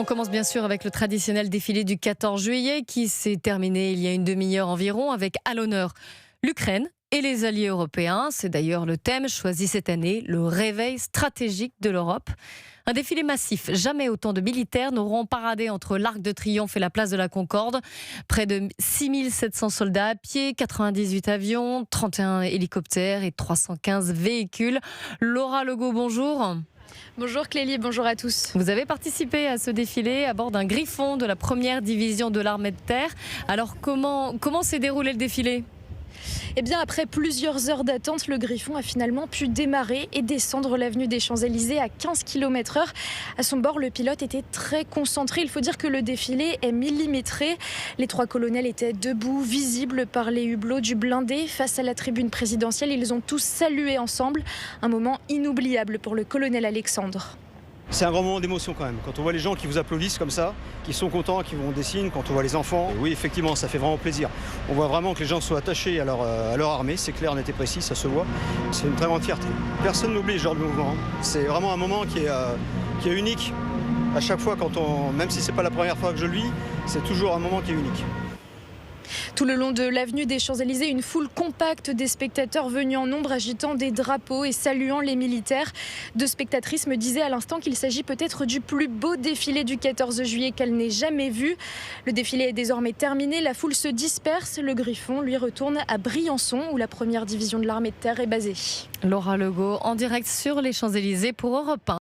On commence bien sûr avec le traditionnel défilé du 14 juillet qui s'est terminé il y a une demi-heure environ avec à l'honneur l'Ukraine et les alliés européens. C'est d'ailleurs le thème choisi cette année, le réveil stratégique de l'Europe. Un défilé massif, jamais autant de militaires n'auront paradé entre l'Arc de Triomphe et la place de la Concorde. Près de 6700 soldats à pied, 98 avions, 31 hélicoptères et 315 véhicules. Laura Legault, bonjour. Bonjour Clélie, bonjour à tous. Vous avez participé à ce défilé à bord d'un Griffon de la première division de l'armée de terre. Alors comment s'est déroulé le défilé ? Eh bien, après plusieurs heures d'attente, le Griffon a finalement pu démarrer et descendre l'avenue des Champs-Élysées à 15 km/h. À son bord, le pilote était très concentré. Il faut dire que le défilé est millimétré. Les trois colonels étaient debout, visibles par les hublots du blindé. Face à la tribune présidentielle, ils ont tous salué ensemble. Un moment inoubliable pour le colonel Alexandre. C'est un grand moment d'émotion quand même. Quand on voit les gens qui vous applaudissent comme ça, qui sont contents, qui vont des signes, quand on voit les enfants, oui effectivement ça fait vraiment plaisir. On voit vraiment que les gens sont attachés à leur armée, c'est clair, net et précis, ça se voit. C'est une très grande fierté. Personne n'oublie ce genre de mouvement. C'est vraiment un moment qui est unique. À chaque fois, même si c'est pas la première fois que je le vis, c'est toujours un moment qui est unique. Tout le long de l'avenue des Champs-Élysées, une foule compacte des spectateurs venus en nombre agitant des drapeaux et saluant les militaires. Deux spectatrices me disaient à l'instant qu'il s'agit peut-être du plus beau défilé du 14 juillet qu'elle n'ait jamais vu. Le défilé est désormais terminé, la foule se disperse. Le Griffon, lui, retourne à Briançon où la première division de l'armée de terre est basée. Laura Legault en direct sur les Champs-Élysées pour Europe 1.